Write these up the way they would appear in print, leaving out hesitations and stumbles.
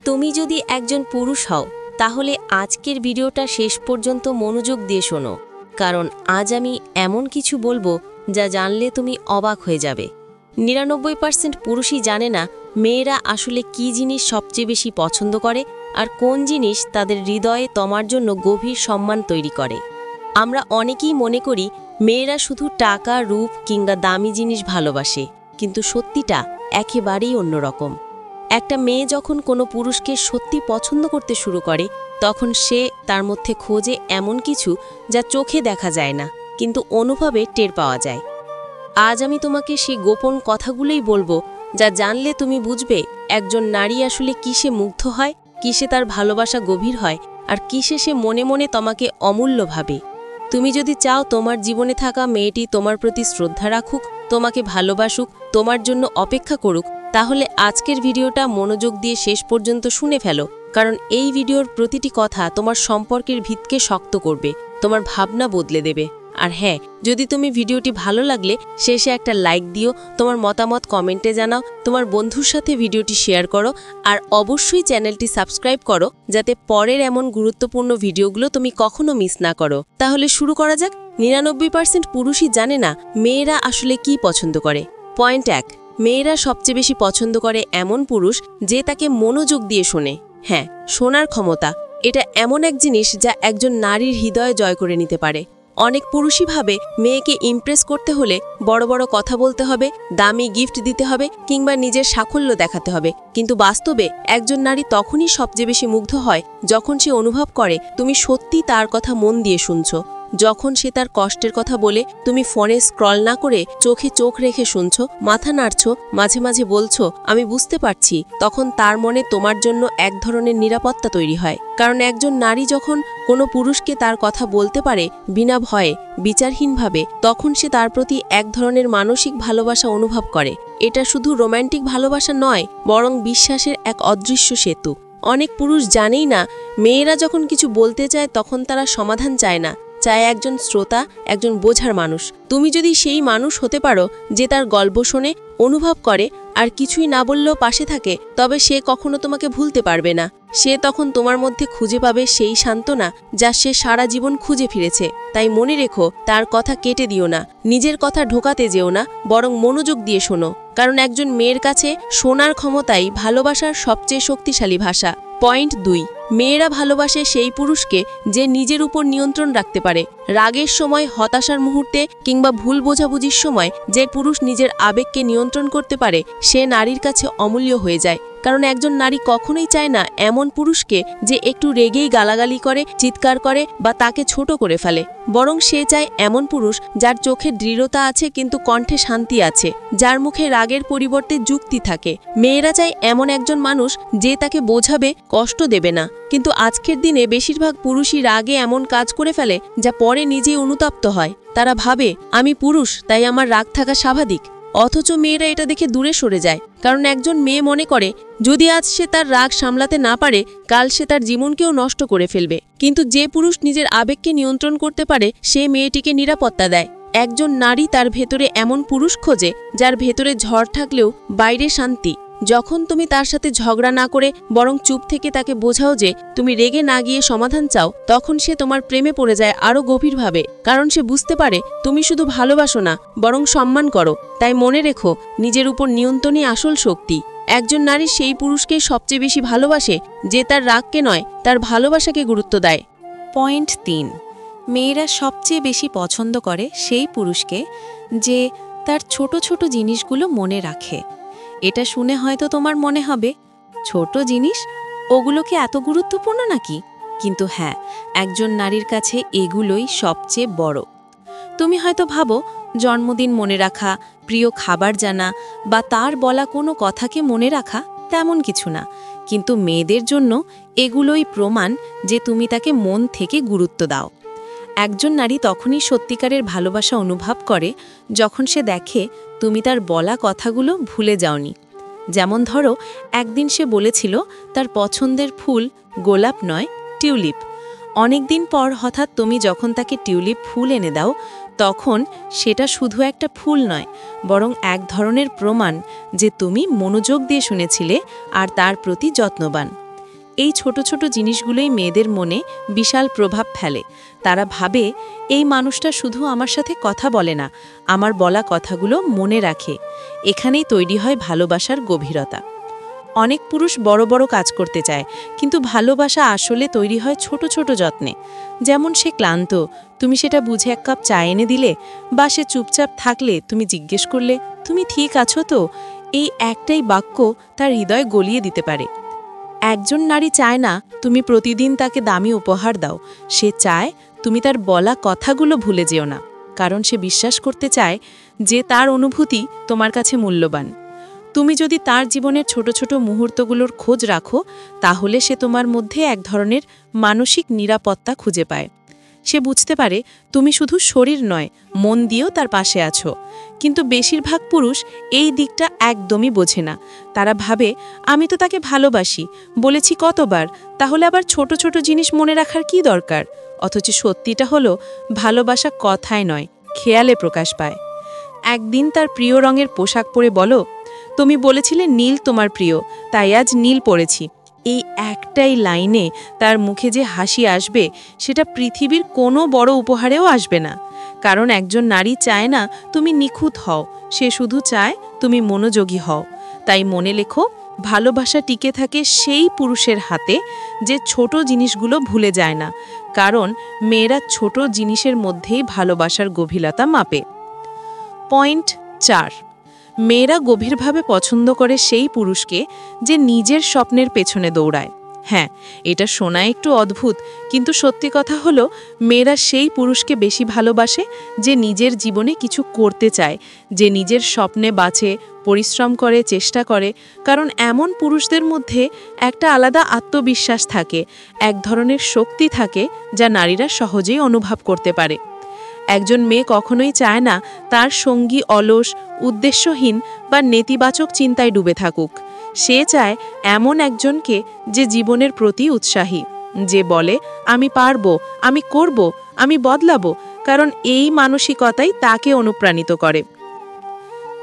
তুমি যদি একজন পুরুষ হও তাহলে আজকের ভিডিওটা শেষ পর্যন্ত মনোযোগ দিয়ে শোনো, কারণ আজ আমি এমন কিছু বলবো যা জানলে তুমি অবাক হয়ে যাবে। ৯৯% পুরুষই জানে না মেয়েরা আসলে কি জিনিস সবচেয়ে বেশি পছন্দ করে আর কোন জিনিস তাদের হৃদয়ে তোমার জন্য গভীর সম্মান তৈরি করে। আমরা অনেকেই মনে করি মেয়েরা শুধু টাকা, রূপ কিংবা দামি জিনিস ভালোবাসে, কিন্তু সত্যিটা একেবারেই অন্যরকম। একটা মেয়ে যখন কোনো পুরুষকে সত্যি পছন্দ করতে শুরু করে তখন সে তার মধ্যে খোঁজে এমন কিছু যা চোখে দেখা যায় না, কিন্তু অনুভবে টের পাওয়া যায়। আজ আমি তোমাকে সেই গোপন কথাগুলোই বলবো যা জানলে তুমি বুঝবে একজন নারী আসলে কিসে মুগ্ধ হয়, কিসে তার ভালোবাসা গভীর হয় আর কিসে সে মনে মনে তোমাকে অমূল্য ভাবে। তুমি যদি চাও তোমার জীবনে থাকা মেয়েটি তোমার প্রতি শ্রদ্ধা রাখুক, তোমাকে ভালোবাসুক, তোমার জন্য অপেক্ষা করুক, তাহলে আজকের ভিডিওটা মনোযোগ দিয়ে শেষ পর্যন্ত শুনে ফেলো, কারণ এই ভিডিওর প্রতিটি কথা তোমার সম্পর্কের ভিতকে শক্ত করবে, তোমার ভাবনা বদলে দেবে। আর হ্যাঁ, যদি তুমি ভিডিওটি ভালো লাগলে শেষে একটা লাইক দিও, তোমার মতামত কমেন্টে জানাও, তোমার বন্ধুর সাথে ভিডিওটি শেয়ার করো আর অবশ্যই চ্যানেলটি সাবস্ক্রাইব করো যাতে পরের এমন গুরুত্বপূর্ণ ভিডিওগুলো তুমি কখনো মিস না করো। তাহলে শুরু করা যাক। ৯৯% পুরুষই জানে না মেয়েরা আসলে কি পছন্দ করে। পয়েন্ট ১, মেয়েরা সবচেয়ে বেশি পছন্দ করে এমন পুরুষ যে তাকে মনোযোগ দিয়ে শোনে। হ্যাঁ, শোনার ক্ষমতা এটা এমন এক জিনিস যা একজন নারীর হৃদয় জয় করে নিতে পারে। অনেক পুরুষই ভাবে মেয়েকে ইমপ্রেস করতে হলে বড় বড় কথা বলতে হবে, দামি গিফট দিতে হবে কিংবা নিজের সাফল্য দেখাতে হবে, কিন্তু বাস্তবে একজন নারী তখনই সবচেয়ে বেশি মুগ্ধ হয় যখন সে অনুভব করে তুমি সত্যি তার কথা মন দিয়ে শুনছো। যখন সে তার কষ্টের কথা বলে তুমি ফোনে স্ক্রল না করে চোখে চোখ রেখে শুনছো, মাথা নাড়ছো, মাঝে মাঝে বলছো আমি বুঝতে পারছি, তখন তার মনে তোমার জন্য এক ধরনের নিরাপত্তা তৈরি হয়। কারণ একজন নারী যখন কোনো পুরুষকে তার কথা বলতে পারে বিনা ভয়ে, বিচারহীনভাবে, তখন সে তার প্রতি এক ধরনের মানসিক ভালোবাসা অনুভব করে। এটা শুধু রোম্যান্টিক ভালোবাসা নয়, বরং বিশ্বাসের এক অদৃশ্য সেতু। অনেক পুরুষ জানেই না মেয়েরা যখন কিছু বলতে চায় তখন তারা সমাধান চায় না, চায় একজন শ্রোতা, একজন বোঝার মানুষ। তুমি যদি সেই মানুষ হতে পারো যে তার গল্প শোনে, অনুভব করে আর কিছুই না বললেও পাশে থাকে, তবে সে কখনো তোমাকে ভুলতে পারবে না। সে তখন তোমার মধ্যে খুঁজে পাবে সেই সান্ত্বনা যা সে সারা জীবন খুঁজে ফিরেছে। তাই মনে রেখো, তার কথা কেটে দিও না, নিজের কথা ঢোকাতে যেও না, বরং মনোযোগ দিয়ে শোনো, কারণ একজন মেয়ের কাছে শোনার ক্ষমতাই ভালোবাসার সবচেয়ে শক্তিশালী ভাষা। পয়েন্ট ২, মেয়েরা ভালোবাসে সেই পুরুষকে যে নিজের উপর নিয়ন্ত্রণ রাখতে পারে। রাগের সময়, হতাশার মুহূর্তে কিংবা ভুল বোঝাবুঝির সময় যে পুরুষ নিজের আবেগকে নিয়ন্ত্রণ করতে পারে সে নারীর কাছে অমূল্য হয়ে যায়। কারণ একজন নারী কখনোই চায় না এমন পুরুষকে যে একটু রেগেই গালাগালি করে, চিৎকার করে বা তাকে ছোট করে ফেলে, বরং সে চায় এমন পুরুষ যার চোখে দৃঢ়তা আছে কিন্তু কণ্ঠে শান্তি আছে, যার মুখে রাগের পরিবর্তে যুক্তি থাকে। মেয়েরা চায় এমন একজন মানুষ যে তাকে বোঝাবে, কষ্ট দেবে না। কিন্তু আজকের দিনে বেশিরভাগ পুরুষই রাগে এমন কাজ করে ফেলে যা পরে নিজেই অনুতপ্ত হয়। তারা ভাবে আমি পুরুষ তাই আমার রাগ থাকা স্বাভাবিক, অথচ মেয়েরা এটা দেখে দূরে সরে যায়। কারণ একজন মেয়ে মনে করে যদি আজ সে তার রাগ সামলাতে না পারে, কাল সে তার জীবনকেও নষ্ট করে ফেলবে। কিন্তু যে পুরুষ নিজের আবেগকে নিয়ন্ত্রণ করতে পারে সে মেয়েটিকে নিরাপত্তা দেয়। একজন নারী তার ভেতরে এমন পুরুষ খোঁজে যার ভেতরে ঝড় থাকলেও বাইরে শান্তি। যখন তুমি তার সাথে ঝগড়া না করে বরং চুপ থেকে তাকে বোঝাও যে তুমি রেগে না গিয়ে সমাধান চাও, তখন সে তোমার প্রেমে পড়ে যায় আরও গভীরভাবে। কারণ সে বুঝতে পারে তুমি শুধু ভালোবাসো না, বরং সম্মান করো। তাই মনে রেখো, নিজের উপর নিয়ন্ত্রণই আসল শক্তি। একজন নারী সেই পুরুষকে সবচেয়ে বেশি ভালোবাসে যে তার রাগকে নয়, তার ভালোবাসাকে গুরুত্ব দেয়। পয়েন্ট ৩, মেয়েরা সবচেয়ে বেশি পছন্দ করে সেই পুরুষকে যে তার ছোট ছোট জিনিসগুলো মনে রাখে। এটা শুনে হয়তো তোমার মনে হবে ছোট জিনিস, ওগুলো কি এত গুরুত্বপূর্ণ নাকি? কিন্তু হ্যাঁ, একজন নারীর কাছে এগুলোই সবচেয়ে বড়। তুমি হয়তো ভাবো জন্মদিন মনে রাখা, প্রিয় খাবার জানা বা তার বলা কোনো কথাকে মনে রাখা তেমন কিছু না, কিন্তু মেয়েদের জন্য এগুলোই প্রমাণ যে তুমি তাকে মন থেকে গুরুত্ব দাও। একজন নারী তখনই সত্যিকারের ভালোবাসা অনুভব করে যখন সে দেখে তুমি তার বলা কথাগুলো ভুলে যাওনি। যেমন ধরো, একদিন সে বলেছিল তার পছন্দের ফুল গোলাপ নয়, টিউলিপ। অনেকদিন পর হঠাৎ তুমি যখন তাকে টিউলিপ ফুল এনে দাও, তখন সেটা শুধু একটা ফুল নয়, বরং এক ধরনের প্রমাণ যে তুমি মনোযোগ দিয়ে শুনেছিলে আর তার প্রতি যত্নবান। এই ছোট ছোট জিনিসগুলোই মেয়েদের মনে বিশাল প্রভাব ফেলে। তারা ভাবে এই মানুষটা শুধু আমার সাথে কথা বলে না, আমার বলা কথাগুলো মনে রাখে। এখানেই তৈরি হয় ভালোবাসার গভীরতা। অনেক পুরুষ বড় বড় কাজ করতে চায়, কিন্তু ভালোবাসা আসলে তৈরি হয় ছোট ছোট যত্নে। যেমন সে ক্লান্ত, তুমি সেটা বুঝে এক কাপ চা এনে দিলে, বা সে চুপচাপ থাকলে তুমি জিজ্ঞেস করলে তুমি ঠিক আছো তো। এই একটাই বাক্য তার হৃদয় গলিয়ে দিতে পারে। একজন নারী চায় না তুমি প্রতিদিন তাকে দামি উপহার দাও, সে চায় তুমি তার বলা কথাগুলো ভুলে যেও না, কারণ সে বিশ্বাস করতে চায় যে তার অনুভূতি তোমার কাছে মূল্যবান। তুমি যদি তার জীবনের ছোট ছোট মুহূর্তগুলোর খোঁজ রাখো, তাহলে সে তোমার মধ্যে এক ধরনের মানসিক নিরাপত্তা খুঁজে পায়। সে বুঝতে পারে তুমি শুধু শরীর নয়, মন দিয়েও তার পাশে আছো। কিন্তু বেশিরভাগ পুরুষ এই দিকটা একদমই বোঝে না। তারা ভাবে আমি তো তাকে ভালোবাসি, বলেছি কতবার, তাহলে আবার ছোট ছোট জিনিস মনে রাখার কি দরকার। অথচ সত্যিটা হলো ভালোবাসা কথায় নয়, খেয়ালে প্রকাশ পায়। একদিন তার প্রিয় রঙের পোশাক পরে বলো, তুমি বলেছিলে নীল তোমার প্রিয়, তাই আজ নীল পরেছি। এই একটাই লাইনে তার মুখে যে হাসি আসবে, সেটা পৃথিবীর কোনো বড় উপহারেও আসবে না। কারণ একজন নারী চায় না তুমি নিখুঁত হও, সে শুধু চায় তুমি মনোযোগী হও। তাই মনে লেখো, ভালোবাসা টিকে থাকে সেই পুরুষের হাতে যে ছোট জিনিসগুলো ভুলে যায় না। কারণ মেয়েরা ছোট জিনিসের মধ্যেই ভালোবাসার গভীরতা মাপে। পয়েন্ট 4, মেয়েরা গভীরভাবে পছন্দ করে সেই পুরুষকে যে নিজের স্বপ্নের পেছনে দৌড়ায়। হ্যাঁ, এটা শোনায় একটু অদ্ভুত, কিন্তু সত্যি কথা হলো মেয়েরা সেই পুরুষকে বেশি ভালোবাসে যে নিজের জীবনে কিছু করতে চায়, যে নিজের স্বপ্নে বাঁচে, পরিশ্রম করে, চেষ্টা করে। কারণ এমন পুরুষদের মধ্যে একটা আলাদা আত্মবিশ্বাস থাকে, এক ধরনের শক্তি থাকে যা নারীরা সহজেই অনুভব করতে পারে। একজন মেয়ে কখনোই চায় না তার সঙ্গী অলস, উদ্দেশ্যহীন বা নেতিবাচক চিন্তায় ডুবে থাকুক। সে চায় এমন একজনকে যে জীবনের প্রতি উৎসাহী, যে বলে আমি পারবো, আমি করব, আমি বদলাবো। কারণ এই মানসিকতাই তাকে অনুপ্রাণিত করে।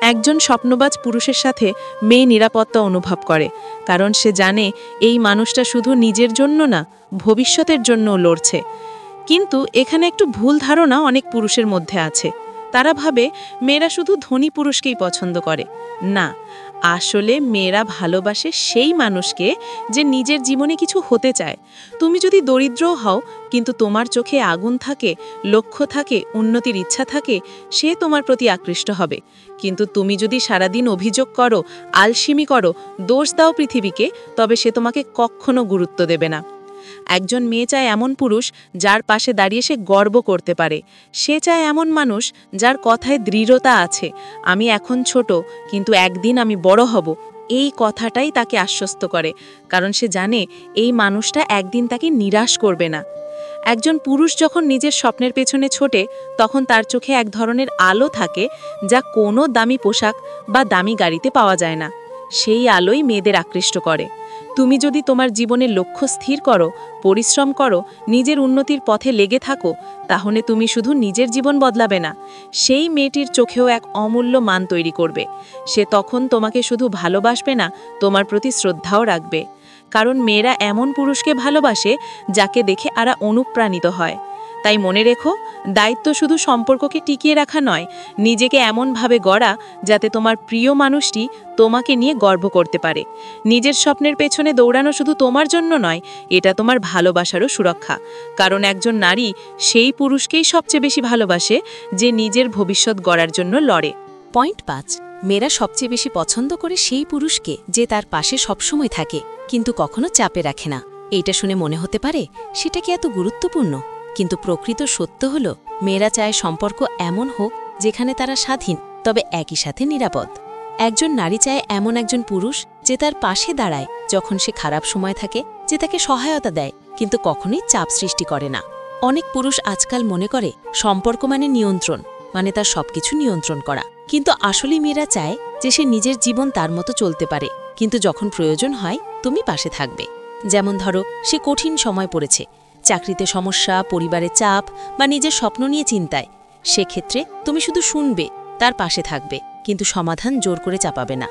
একজন স্বপ্নবাজ পুরুষের সাথে মেয়ে নিরাপত্তা অনুভব করে, কারণ সে জানে এই মানুষটা শুধু নিজের জন্য না, ভবিষ্যতের জন্যও লড়ছে। কিন্তু এখানে একটু ভুল ধারণা অনেক পুরুষের মধ্যে আছে। তারা ভাবে মেয়েরা শুধু ধনী পুরুষকেই পছন্দ করে। না, আসলে মেয়েরা ভালোবাসে সেই মানুষকে যে নিজের জীবনে কিছু হতে চায়। তুমি যদি দরিদ্রও হও, কিন্তু তোমার চোখে আগুন থাকে, লক্ষ্য থাকে, উন্নতির ইচ্ছা থাকে, সে তোমার প্রতি আকৃষ্ট হবে। কিন্তু তুমি যদি সারাদিন অভিযোগ করো, আলসিমি করো, দোষ দাও পৃথিবীকে, তবে সে তোমাকে কখনো গুরুত্ব দেবে না। একজন মেয়ে চায় এমন পুরুষ যার পাশে দাঁড়িয়ে সে গর্ব করতে পারে। সে চায় এমন মানুষ যার কথায় দৃঢ়তা আছে, আমি এখন ছোট, কিন্তু একদিন আমি বড় হব। এই কথাটাই তাকে আশ্বস্ত করে, কারণ সে জানে এই মানুষটা একদিন তাকে নিরাশ করবে না। একজন পুরুষ যখন নিজের স্বপ্নের পেছনে ছোটে, তখন তার চোখে এক ধরনের আলো থাকে যা কোনো দামি পোশাক বা দামি গাড়িতে পাওয়া যায় না। সেই আলোই মেয়েদের আকৃষ্ট করে। তুমি যদি তোমার জীবনের লক্ষ্য স্থির করো, পরিশ্রম করো, নিজের উন্নতির পথে লেগে থাকো, তাহলে তুমি শুধু নিজের জীবন বদলাবে না, সেই মেয়েটির চোখেও এক অমূল্য মান তৈরি করবে। সে তখন তোমাকে শুধু ভালোবাসবে না, তোমার প্রতি শ্রদ্ধাও রাখবে। কারণ মেয়েরা এমন পুরুষকে ভালোবাসে যাকে দেখে আরা অনুপ্রাণিত হয়। তাই মনে রেখো, দায়িত্ব শুধু সম্পর্ককে টিকিয়ে রাখা নয়, নিজেকে এমনভাবে গড়া যাতে তোমার প্রিয় মানুষটি তোমাকে নিয়ে গর্ব করতে পারে। নিজের স্বপ্নের পেছনে দৌড়ানো শুধু তোমার জন্য নয়, এটা তোমার ভালোবাসারও সুরক্ষা। কারণ একজন নারী সেই পুরুষকেই সবচেয়ে বেশি ভালোবাসে যে নিজের ভবিষ্যৎ গড়ার জন্য লড়ে। পয়েন্ট 5, মেয়েরা সবচেয়ে বেশি পছন্দ করে সেই পুরুষকে যে তার পাশে সবসময় থাকে, কিন্তু কখনো চাপে রাখে না। এইটা শুনে মনে হতে পারে সেটা কি এত গুরুত্বপূর্ণ? কিন্তু প্রকৃত সত্য হলো, মেয়েরা চায় সম্পর্ক এমন হোক যেখানে তারা স্বাধীন, তবে একই সাথে নিরাপদ। একজন নারী চায় এমন একজন পুরুষ যে তার পাশে দাঁড়ায় যখন সে খারাপ সময় থাকে, যে তাকে সহায়তা দেয়, কিন্তু কখনোই চাপ সৃষ্টি করে না। অনেক পুরুষ আজকাল মনে করে সম্পর্ক মানে নিয়ন্ত্রণ, মানে তার সবকিছু নিয়ন্ত্রণ করা। কিন্তু আসলেই মেয়েরা চায় যে সে নিজের জীবন তার মতো চলতে পারে, কিন্তু যখন প্রয়োজন হয় তুমি পাশে থাকবে। যেমন ধরো, সে কঠিন সময় পড়েছে, চাকরিতে সমস্যা, পরিবারের চাপ বা নিজের স্বপ্ন নিয়ে চিন্তায়। সেক্ষেত্রে তুমি শুধু শুনবে, তার পাশে থাকবে, কিন্তু সমাধান জোর করে চাপাবে না।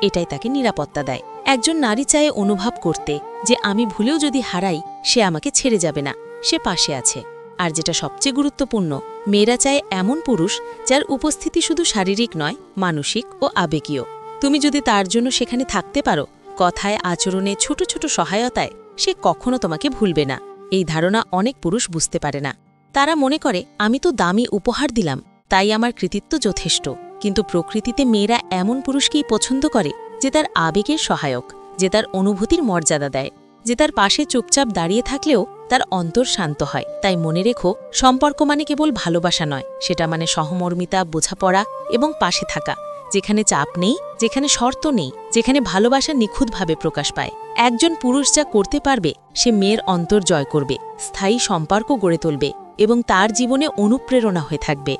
এটাই তাকে নিরাপত্তা দেয়। একজন নারী চায় অনুভব করতে যে আমি ভুলেও যদি হারাই সে আমাকে ছেড়ে যাবে না, সে পাশে আছে। আর যেটা সবচেয়ে গুরুত্বপূর্ণ, মেয়েরা চায় এমন পুরুষ যার উপস্থিতি শুধু শারীরিক নয়, মানসিক ও আবেগীয়। তুমি যদি তার জন্য সেখানে থাকতে পারো, কথায় আচরণে ছোট ছোট সহায়তায়, সে কখনো তোমাকে ভুলবে না। এই ধারণা অনেক পুরুষ বুঝতে পারে না। তারা মনে করে আমি তো দামি উপহার দিলাম, তাই আমার কৃতিত্ব যথেষ্ট। কিন্তু প্রকৃতিতে মেয়েরা এমন পুরুষকেই পছন্দ করে যে তার আবেগের সহায়ক, যে তার অনুভূতির মর্যাদা দেয়, যে তার পাশে চুপচাপ দাঁড়িয়ে থাকলেও তার অন্তর শান্ত হয়। তাই মনে রেখো, সম্পর্ক মানে কেবল ভালোবাসা নয়, সেটা মানে সহমর্মিতা, বোঝাপড়া এবং পাশে থাকা, যেখানে চাপ নেই, যেখানে শর্ত নেই, যেখানে ভালোবাসা নিখুঁতভাবে প্রকাশ পায়। একজন পুরুষ যা করতে পারবে, সে মেয়ের অন্তর জয় করবে, স্থায়ী সম্পর্ক গড়ে তুলবে এবং তার জীবনে অনুপ্রেরণা হয়ে থাকবে।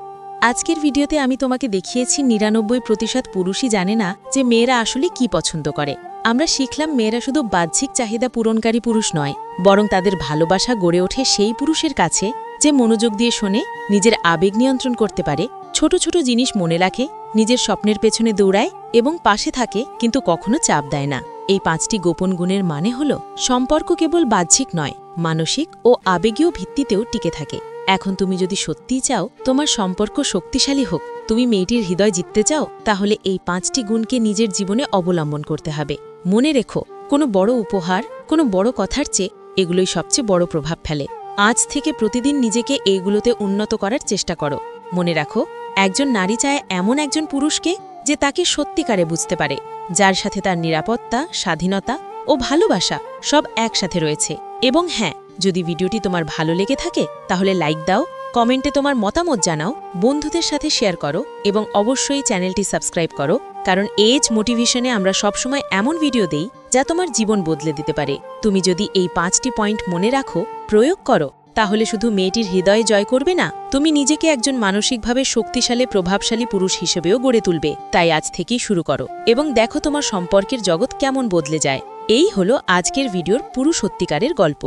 আজকের ভিডিওতে আমি তোমাকে দেখিয়েছি ৯৯% পুরুষই জানে না যে মেয়েরা আসলে কি পছন্দ করে। আমরা শিখলাম মেয়েরা শুধু বাহ্যিক চাহিদা পূরণকারী পুরুষ নয়, বরং তাদের ভালোবাসা গড়ে ওঠে সেই পুরুষের কাছে যে মনোযোগ দিয়ে শোনে, নিজের আবেগ নিয়ন্ত্রণ করতে পারে, ছোট ছোট জিনিস মনে রাখে, নিজের স্বপ্নের পেছনে দৌড়ায় এবং পাশে থাকে, কিন্তু কখনো চাপ দেয় না। এই ৫টি গোপন গুণের মানে হল সম্পর্ক কেবল বাহ্যিক নয়, মানসিক ও আবেগীয় ভিত্তিতেও টিকে থাকে। এখন তুমি যদি সত্যিই চাও তোমার সম্পর্ক শক্তিশালী হোক, তুমি মেয়েটির হৃদয় জিততে চাও, তাহলে এই ৫টি গুণকে নিজের জীবনে অবলম্বন করতে হবে। মনে রেখো, কোনো বড় উপহার, কোনো বড় কথার চেয়ে এগুলোই সবচেয়ে বড় প্রভাব ফেলে। আজ থেকে প্রতিদিন নিজেকে এইগুলোতে উন্নত করার চেষ্টা করো। মনে রাখো, একজন নারী চায় এমন একজন পুরুষকে যে তাকে সত্যিকারে বুঝতে পারে, যার সাথে তার নিরাপত্তা, স্বাধীনতা ও ভালোবাসা সব একসাথে রয়েছে। এবং হ্যাঁ, যদি ভিডিওটি তোমার ভালো লেগে থাকে তাহলে লাইক দাও, কমেন্টে তোমার মতামত জানাও, বন্ধুদের সাথে শেয়ার করো এবং অবশ্যই চ্যানেলটি সাবস্ক্রাইব করো, কারণ এজ মোটিভেশনে আমরা সবসময় এমন ভিডিও দেই যা তোমার জীবন বদলে দিতে পারে। তুমি যদি এই ৫টি পয়েন্ট মনে রাখো, প্রয়োগ করো, তাহলে শুধু মেয়েটির হৃদয়ে জয় করবে না, তুমি নিজেকে একজন মানসিকভাবে শক্তিশালী, প্রভাবশালী পুরুষ হিসেবেও গড়ে তুলবে। তাই আজ থেকেই শুরু করো এবং দেখো তোমার সম্পর্কের জগৎ কেমন বদলে যায়। এই হলো আজকের ভিডিওর পুরো সত্যিকারের গল্প।